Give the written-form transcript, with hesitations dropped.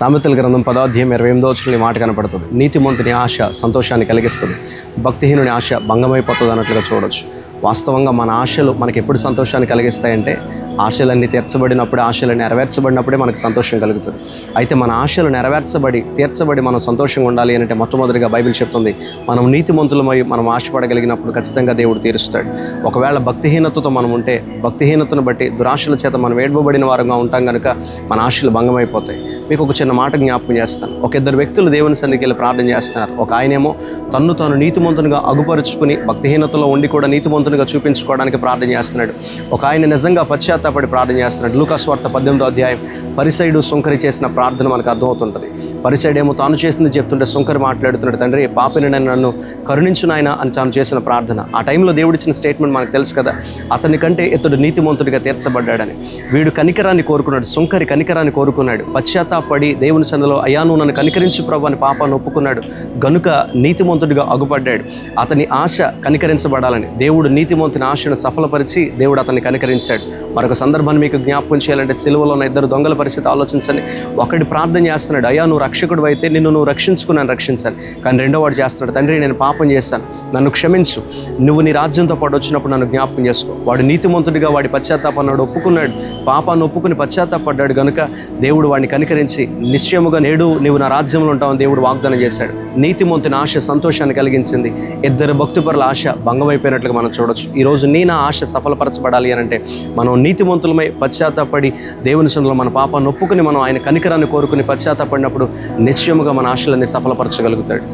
సామెతల గ్రంథం 10వ అధ్యాయం 28వ వచనంలో ఈ మాట కనపడుతుంది. నీతిమంతుని ఆశ సంతోషాన్ని కలిగిస్తుంది, భక్తిహీనుని ఆశ భంగమైపోతుంది అన్నట్లుగా చూడొచ్చు. వాస్తవంగా మన ఆశలు మనకి ఎప్పుడు సంతోషాన్ని కలిగిస్తాయంటే ఆశలన్నీ తీర్చబడినప్పుడే, ఆశలు నెరవేర్చబడినప్పుడే మనకు సంతోషం కలుగుతుంది. అయితే మన ఆశలు తీర్చబడి మనం సంతోషంగా ఉండాలి అంటే మొట్టమొదటిగా బైబిల్ చెప్తుంది, మనం నీతిమంతులమై మనం ఆశపడగలిగినప్పుడు ఖచ్చితంగా దేవుడు తీరుస్తాడు. ఒకవేళ భక్తిహీనతతో మనం ఉంటే, భక్తిహీనతను బట్టి దురాశల చేత మనం వేడబడిన వారంగా ఉంటాం కనుక మన ఆశలు భంగమైపోతాయి. మీకు ఒక చిన్న మాట జ్ఞాపకం చేస్తాను. ఒక ఇద్దరు వ్యక్తులు దేవుని సన్నిధికి వెళ్ళి ప్రార్థన చేస్తున్నారు. ఒక ఆయనేమో తాను నీతిమంతునిగా అగుపరుచుకుని భక్తిహీనతలో ఉండి కూడా నీతిమంతునిగా చూపించుకోవడానికి ప్రార్థన చేస్తున్నాడు. ఒక ఆయన నిజంగా పశ్చాత్తాపడి ప్రార్థన చేస్తున్నాడు. లూకా సువార్త 18వ అధ్యాయం పరిసయ్యుడు సుంకరి చేసిన ప్రార్థన మనకు అర్థమవుతుంటుంది. పరిసయ్యుడు ఏమో తాను చేసింది చెప్తుంటే సుంకరి మాట్లాడుతున్నాడు, తండ్రి పాపిని నన్ను కరుణించు నాయన అని తాను చేసిన ప్రార్థన. ఆ టైంలో దేవుడిచ్చిన స్టేట్మెంట్ మనకు తెలుసు కదా, అతని కంటే ఇతడు నీతిమంతుడిగా తీర్చబడ్డాడని. వీడు కనికరాన్ని కోరుకున్నాడు, సుంకరి కనికరాన్ని కోరుకున్నాడు. పశ్చాత్తాపడి దేవుని సన్నిధిలో అయ్యా నువ్వు నన్ను కనికరించు ప్రభు అని పాపాన్ని ఒప్పుకున్నాడు గనుక నీతిమంతుడిగా అగుపడ్డాడు. అతని ఆశ కనికరించబడాలని దేవుడు నీతిమంతుని ఆశను సఫలపరిచి దేవుడు అతన్ని కనికరించాడు. మరొక సందర్భాన్ని మీకు జ్ఞాపకం చేయాలంటే సిలువలో ఉన్న ఇద్దరు దొంగల పరిస్థితి ఆలోచించండి. ఒకటి ప్రార్థన చేస్తున్నాడు, అయ్యా నువ్వు రక్షకుడు అయితే నిన్ను రక్షించుకున్నాను రక్షించాలి. కానీ రెండో వాడు చేస్తున్నాడు, తండ్రి నేను పాపం చేస్తాను, నన్ను క్షమించు, నువ్వు నీ రాజ్యంతో పాటు వచ్చినప్పుడు నన్ను జ్ఞాపకం చేసుకో. వాడు నీతిమంతుడిగా వాడి పశ్చాత్తాపన్నాడు, ఒప్పుకున్నాడు, పాపాన్ని ఒప్పుకుని పశ్చాత్తాపడ్డాడు గనుక దేవుడు వాడిని కనికరించి నిశ్చయముగా నేడు నీవు నా రాజ్యంలో ఉంటావని దేవుడు వాగ్దానం చేశాడు. నీతిమంతుని ఆశ సంతోషాన్ని కలిగించింది, ఇద్దరు భక్తిపరుల ఆశ భంగమైపోయినట్లుగా మనం చూడొచ్చు. ఈరోజు నా ఆశ సఫలపరచబడాలి అని అంటే మనం నీతిమంతులమై పశ్చాత్తాపడి దేవుని సన్నిధిలో మన పాపాన్ని ఒప్పుకుని మనం ఆయన కనికరాన్ని కోరుకుని పశ్చాత్తాపడినప్పుడు నిశ్చయముగా మన ఆశలన్నీ సఫలపరచగలుగుతాడు.